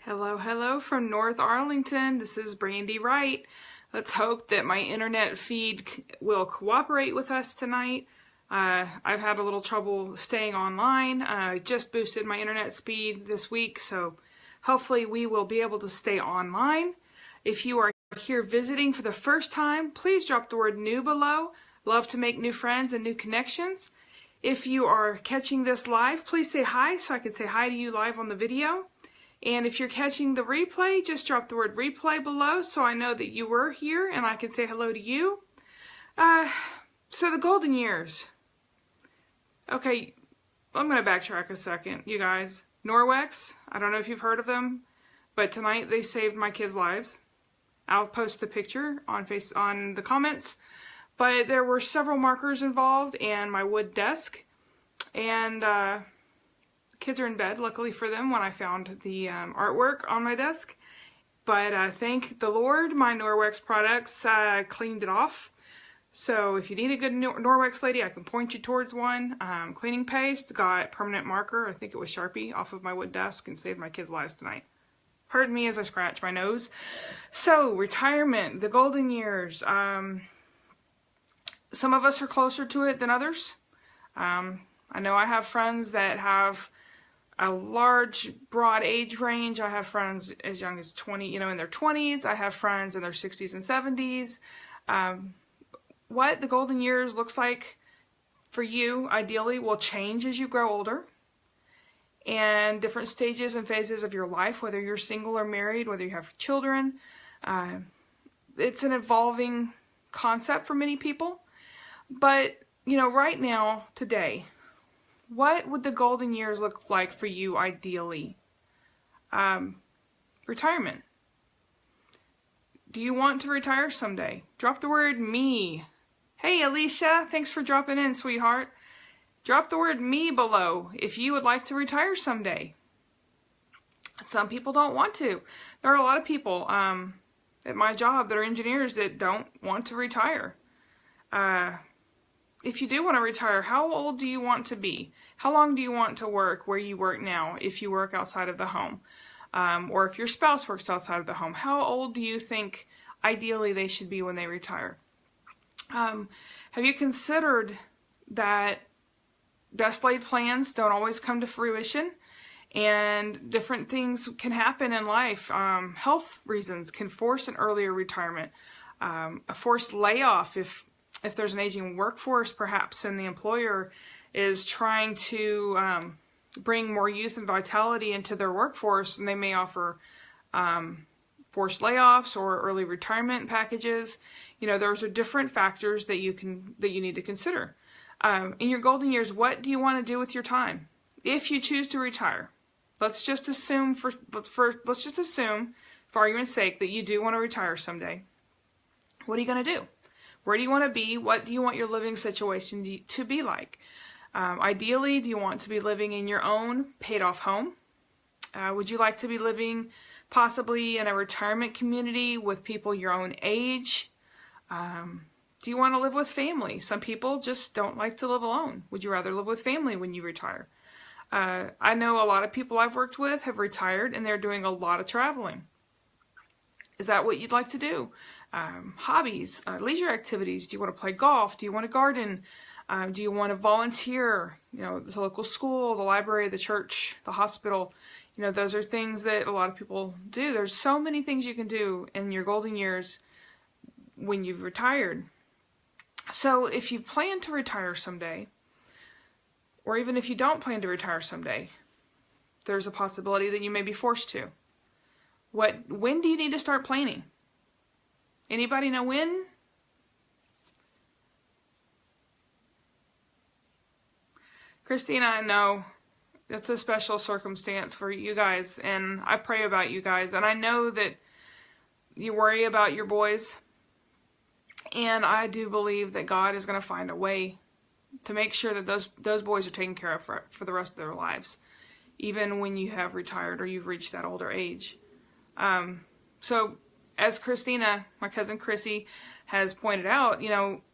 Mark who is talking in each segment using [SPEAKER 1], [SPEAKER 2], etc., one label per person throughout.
[SPEAKER 1] Hello, hello from North Arlington. This is Brandy Wright. Let's hope that my internet feed will cooperate with us tonight. I've had a little trouble staying online. I just boosted my internet speed this week, so hopefully we will be able to stay online. If you are here visiting for the first time, please drop the word new below. Love to make new friends and new connections. If you are catching this live, please say hi so I can say hi to you live on the video. And if you're catching the replay, just drop the word replay below so I know that you were here and I can say hello to you. So the golden years. Okay, I'm going to backtrack a second, you guys. Norwex, I don't know if you've heard of them, but tonight they saved my kids' lives. I'll post the picture on the comments. But there were several markers involved and my wood desk. And kids are in bed, luckily for them, when I found the artwork on my desk. But thank the Lord, my Norwex products cleaned it off. So if you need a good Norwex lady, I can point you towards one. Cleaning paste, got permanent marker, I think it was Sharpie, off of my wood desk and saved my kids' lives tonight. Pardon me as I scratch my nose. So, retirement, the golden years. Some of us are closer to it than others. I know I have friends that have a large, broad age range. I have friends as young as 20, in their 20s. I have friends in their 60s and 70s. What the golden years looks like for you, ideally, will change as you grow older. And different stages and phases of your life, whether you're single or married, whether you have children. It's an evolving concept for many people. But, right now, today, what would the golden years look like for you ideally? Retirement. Do you want to retire someday? Drop the word me. Hey Alicia, thanks for dropping in, sweetheart. Drop the word me below if you would like to retire someday. Some people don't want to. There are a lot of people at my job that are engineers that don't want to retire. If you do want to retire, how old do you want to be? How long do you want to work where you work now if you work outside of the home? Or if your spouse works outside of the home, how old do you think ideally they should be when they retire? Have you considered that best laid plans don't always come to fruition and different things can happen in life? Health reasons can force an earlier retirement, a forced layoff if there's an aging workforce perhaps and the employer is trying to bring more youth and vitality into their workforce, and they may offer forced layoffs or early retirement packages. Those are different factors that you need to consider. In your golden years, what do you want to do with your time? If you choose to retire, let's just assume for argument's sake that you do want to retire someday. What are you going to do? Where do you want to be? What do you want your living situation to be like? Ideally, do you want to be living in your own paid-off home? Would you like to be living possibly in a retirement community with people your own age? Do you want to live with family? Some people just don't like to live alone. Would you rather live with family when you retire? I know a lot of people I've worked with have retired and they're doing a lot of traveling. Is that what you'd like to do? Hobbies, leisure activities. Do you want to play golf? Do you want to garden? Do you want to volunteer? The local school, the library, the church, the hospital. Those are things that a lot of people do. There's so many things you can do in your golden years when you've retired. So if you plan to retire someday, or even if you don't plan to retire someday, there's a possibility that you may be forced to. When do you need to start planning? Anybody know when? Christina, I know it's a special circumstance for you guys, and I pray about you guys, and I know that you worry about your boys, and I do believe that God is going to find a way to make sure that those boys are taken care of for the rest of their lives, even when you have retired or you've reached that older age. So as Christina, my cousin Chrissy, has pointed out,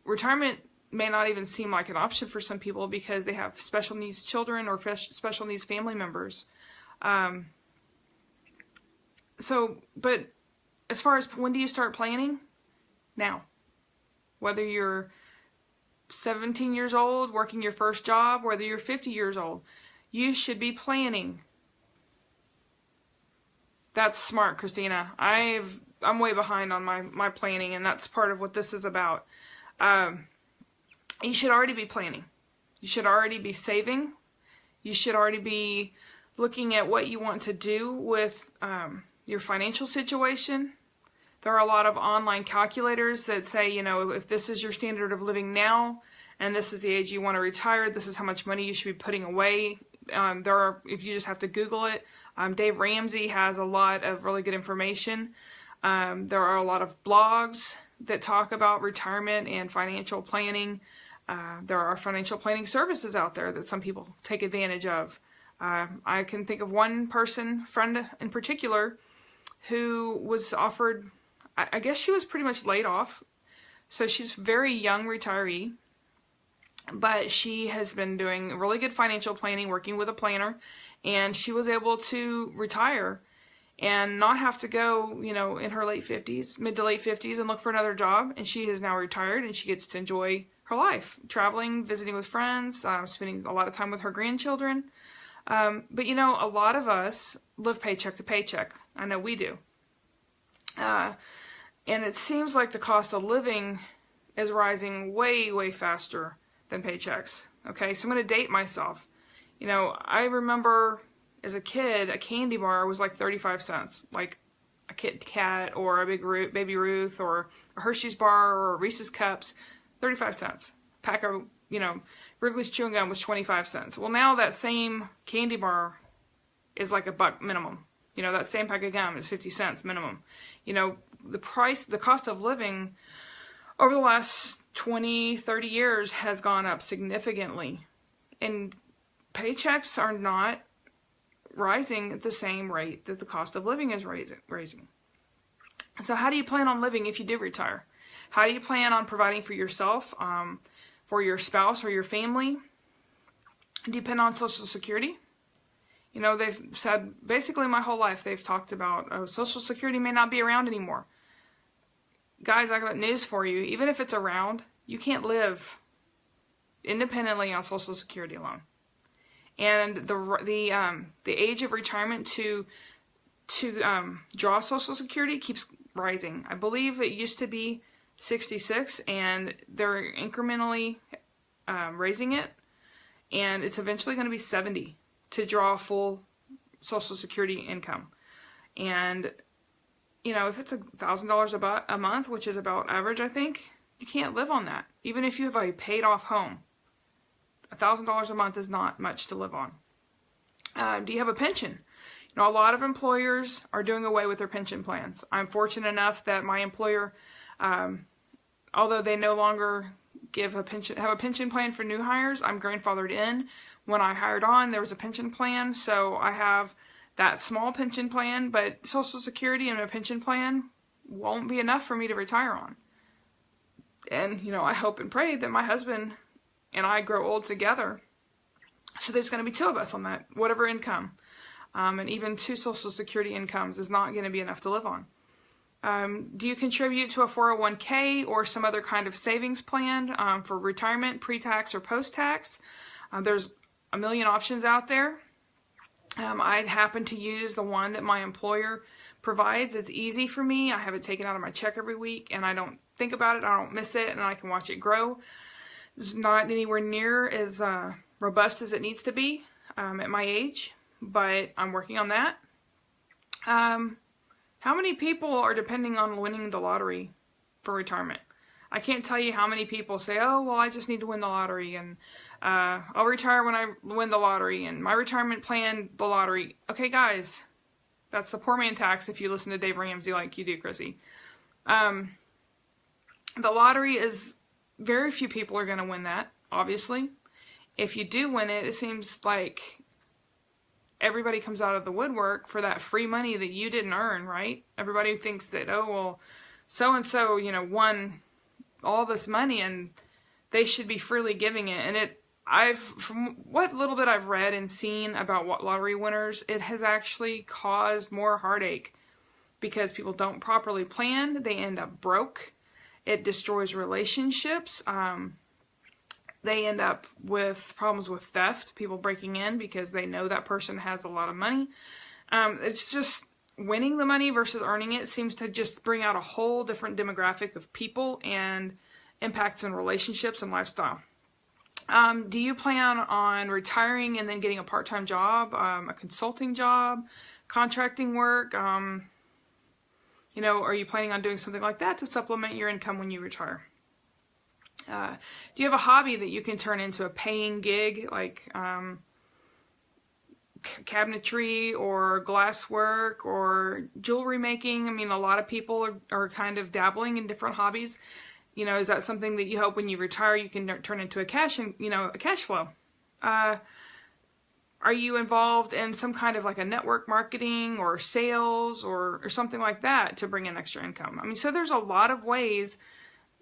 [SPEAKER 1] retirement may not even seem like an option for some people because they have special needs children or special needs family members. But as far as when do you start planning? Now. Whether you're 17 years old, working your first job, whether you're 50 years old, you should be planning. That's smart, Christina. I'm way behind on my planning, and that's part of what this is about. You should already be planning. You should already be saving. You should already be looking at what you want to do with your financial situation. There are a lot of online calculators that say, if this is your standard of living now, and this is the age you want to retire, this is how much money you should be putting away. If you just have to Google it, Dave Ramsey has a lot of really good information. There are a lot of blogs that talk about retirement and financial planning. There are financial planning services out there that some people take advantage of. I can think of one friend in particular, who was offered, I guess she was pretty much laid off. So she's a very young retiree, but she has been doing really good financial planning, working with a planner, and she was able to retire and not have to go, in her mid to late 50s and look for another job. And she is now retired, and she gets to enjoy her life, traveling, visiting with friends, spending a lot of time with her grandchildren. But a lot of us live paycheck to paycheck. I know we do. And it seems like the cost of living is rising way, way faster than paychecks. Okay, so I'm going to date myself. I remember as a kid, a candy bar was like 35 cents, like a Kit Kat or a Baby Ruth or a Hershey's bar or Reese's Cups, 35 cents. Pack of, Wrigley's chewing gum was 25 cents. Well, now that same candy bar is like $1 minimum. That same pack of gum is 50 cents minimum. The cost of living over the last 20, 30 years has gone up significantly. And paychecks are not rising at the same rate that the cost of living is raising. So how do you plan on living if you do retire? How do you plan on providing for yourself, for your spouse or your family? Depend on Social Security. They've said, basically my whole life, they've talked about, Social Security may not be around anymore. Guys, I got news for you. Even if it's around, you can't live independently on Social Security alone. And the age of retirement to draw Social Security keeps rising. I believe it used to be 66, and they're incrementally raising it, and it's eventually going to be 70 to draw full Social Security income. And if it's $1,000 a month, which is about average, I think, you can't live on that. Even if you have a paid off home, $1,000 a month is not much to live on. Do you have a pension? A lot of employers are doing away with their pension plans. I'm fortunate enough that my employer, although they no longer have a pension plan for new hires, I'm grandfathered in. When I hired on, there was a pension plan, so I have that small pension plan, but Social Security and a pension plan won't be enough for me to retire on. And, I hope and pray that my husband and I grow old together. So there's going to be two of us on that, whatever income. And even 2 Social Security incomes is not going to be enough to live on. Do you contribute to a 401k or some other kind of savings plan for retirement, pre-tax or post-tax? There's a million options out there. I'd happen to use the one that my employer provides. It's easy for me. I have it taken out of my check every week, and I don't think about it. I don't miss it, and I can watch it grow. It's not anywhere near as robust as it needs to be at my age, but I'm working on that. How many people are depending on winning the lottery for retirement? I can't tell you how many people say, oh, well, I just need to win the lottery, and I'll retire when I win the lottery, and my retirement plan, the lottery. Okay, guys, that's the poor man tax if you listen to Dave Ramsey like you do, Chrissy. The lottery is, very few people are going to win that, obviously. If you do win it, it seems like everybody comes out of the woodwork for that free money that you didn't earn, right? Everybody thinks that, oh, well, so-and-so, won all this money and they should be freely giving it. And from what little bit I've read and seen about what lottery winners, it has actually caused more heartache because people don't properly plan. They end up broke. It destroys relationships. They end up with problems with theft, people breaking in because they know that person has a lot of money. It's just winning the money versus earning it seems to just bring out a whole different demographic of people and impacts in relationships and lifestyle. Do you plan on retiring and then getting a part-time job, a consulting job, contracting work? Are you planning on doing something like that to supplement your income when you retire? Do you have a hobby that you can turn into a paying gig, like cabinetry or glass work or jewelry making? I mean, a lot of people are kind of dabbling in different hobbies. Is that something that you hope when you retire you can turn into a cash flow? Are you involved in some kind of like a network marketing or sales or something like that to bring in extra income? I mean, so there's a lot of ways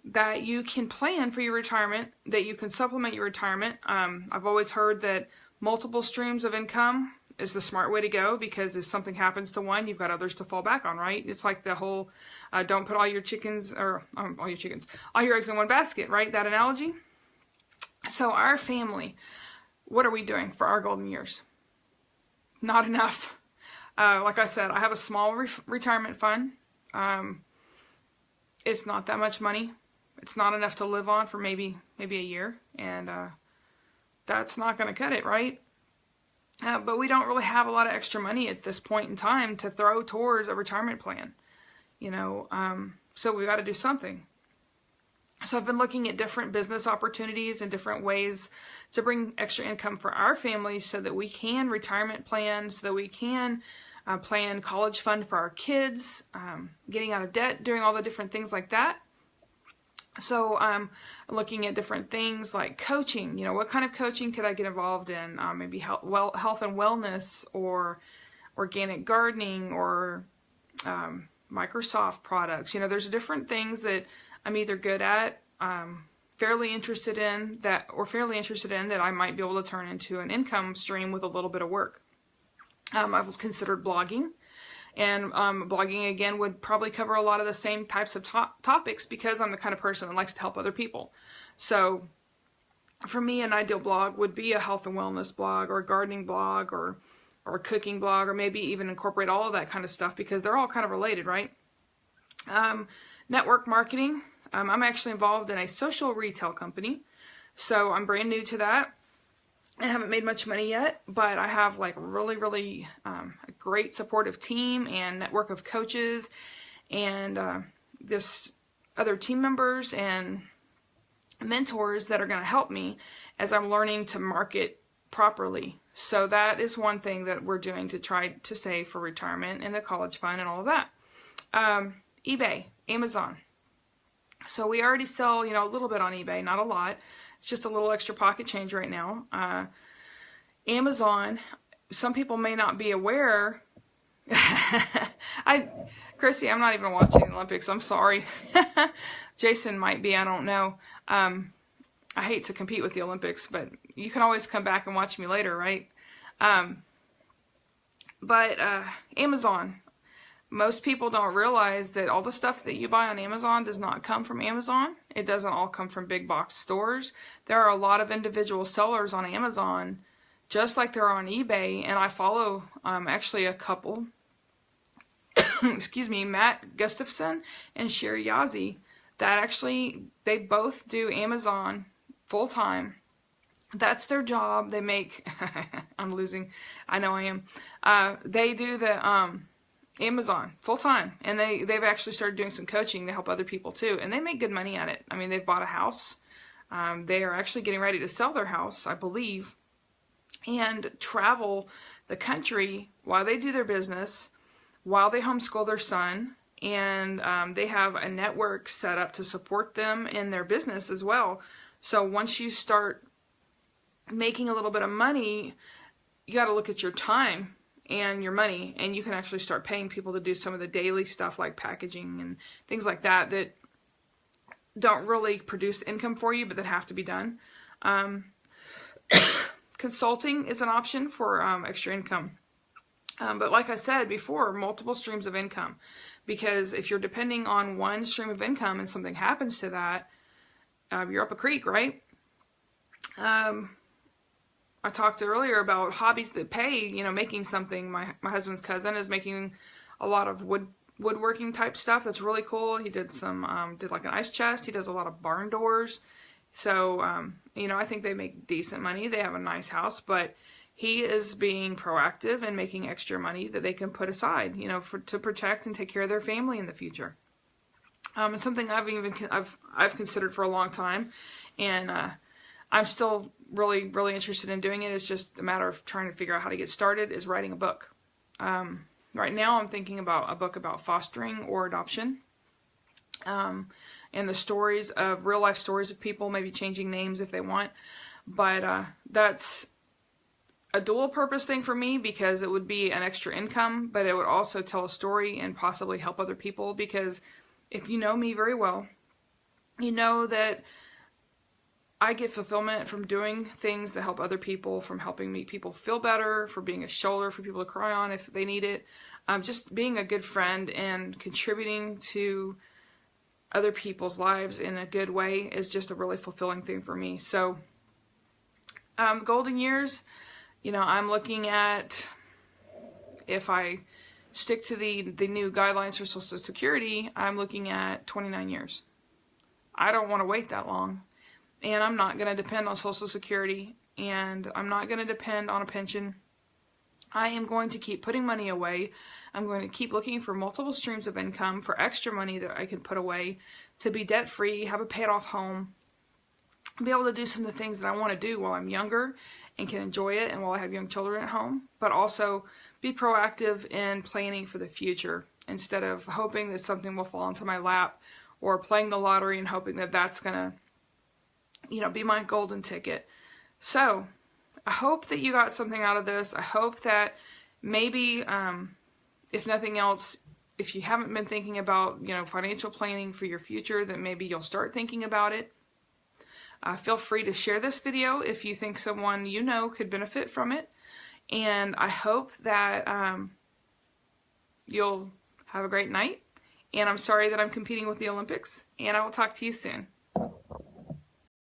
[SPEAKER 1] that you can plan for your retirement, that you can supplement your retirement. I've always heard that multiple streams of income is the smart way to go, because if something happens to one, you've got others to fall back on, right? It's like the whole don't put all your eggs in one basket, right? That analogy. So our family, what are we doing for our golden years? Not enough. Like I said, I have a small retirement fund. It's not that much money. It's not enough to live on for maybe a year, and that's not going to cut it, right? But we don't really have a lot of extra money at this point in time to throw towards a retirement plan, so we got to do something. So I've been looking at different business opportunities and different ways to bring extra income for our family so that we can retirement plan, so that we can plan college fund for our kids, getting out of debt, doing all the different things like that. So I'm looking at different things like coaching. What kind of coaching could I get involved in? Maybe health and wellness, or organic gardening, or Microsoft products. There's different things that I'm either good at, fairly interested in that I might be able to turn into an income stream with a little bit of work. I've considered blogging. And blogging, again, would probably cover a lot of the same types of topics, because I'm the kind of person that likes to help other people. So for me, an ideal blog would be a health and wellness blog, or a gardening blog, or a cooking blog, or maybe even incorporate all of that kind of stuff, because they're all kind of related, right? Network marketing. I'm actually involved in a social retail company, so I'm brand new to that. I haven't made much money yet, but I have like really a great supportive team and network of coaches and just other team members and mentors that are going to help me as I'm learning to market properly. So that is one thing that we're doing to try to save for retirement and the college fund and all of that. eBay, Amazon. So we already sell, a little bit on eBay, not a lot. It's just a little extra pocket change right now. Amazon, some people may not be aware. Chrissy, I'm not even watching the Olympics. I'm sorry. Jason might be, I don't know. I hate to compete with the Olympics, but you can always come back and watch me later, right? But Amazon. Most people don't realize that all the stuff that you buy on Amazon does not come from Amazon. It doesn't all come from big box stores. There are a lot of individual sellers on Amazon, just like there are on eBay, and I follow actually a couple, Matt Gustafson and Sherry Yazzie, that actually, they both do Amazon full time. That's their job. They make, I'm losing, I know I am. They do the Amazon full time, and they've actually started doing some coaching to help other people too, and they make good money at it. I mean, they've bought a house. They are actually getting ready to sell their house, I believe, and travel the country while they do their business, while they homeschool their son, and they have a network set up to support them in their business as well. So once you start making a little bit of money, you got to look at your time and your money, and you can actually start paying people to do some of the daily stuff like packaging and things like that that don't really produce income for you, but that have to be done. Consulting is an option for extra income. But like I said before, multiple streams of income, because if you're depending on one stream of income and something happens to that, you're up a creek, right? I talked earlier about hobbies that pay, making something. My husband's cousin is making a lot of woodworking type stuff. That's really cool. He did did like an ice chest. He does a lot of barn doors. So, I think they make decent money. They have a nice house, but he is being proactive and making extra money that they can put aside, to protect and take care of their family in the future. It's something I've considered for a long time, and I'm still really, really interested in doing it. It's just a matter of trying to figure out how to get started, is writing a book. Right now I'm thinking about a book about fostering or adoption. And the stories of real life stories of people, maybe changing names if they want. But that's a dual purpose thing for me, because it would be an extra income, but it would also tell a story and possibly help other people. Because if you know me very well, you know that I get fulfillment from doing things that help other people, from helping make people feel better, for being a shoulder for people to cry on if they need it. Just being a good friend and contributing to other people's lives in a good way is just a really fulfilling thing for me. So, golden years, I'm looking at, if I stick to the new guidelines for Social Security, I'm looking at 29 years. I don't want to wait that long. And I'm not going to depend on Social Security, and I'm not going to depend on a pension. I am going to keep putting money away. I'm going to keep looking for multiple streams of income, for extra money that I can put away, to be debt-free, have a paid-off home, be able to do some of the things that I want to do while I'm younger and can enjoy it, and while I have young children at home, but also be proactive in planning for the future, instead of hoping that something will fall into my lap, or playing the lottery and hoping that that's going to be my golden ticket. So, I hope that you got something out of this. I hope that maybe, if nothing else, if you haven't been thinking about, financial planning for your future, that maybe you'll start thinking about it. Feel free to share this video if you think someone could benefit from it. And I hope that you'll have a great night. And I'm sorry that I'm competing with the Olympics. And I will talk to you soon.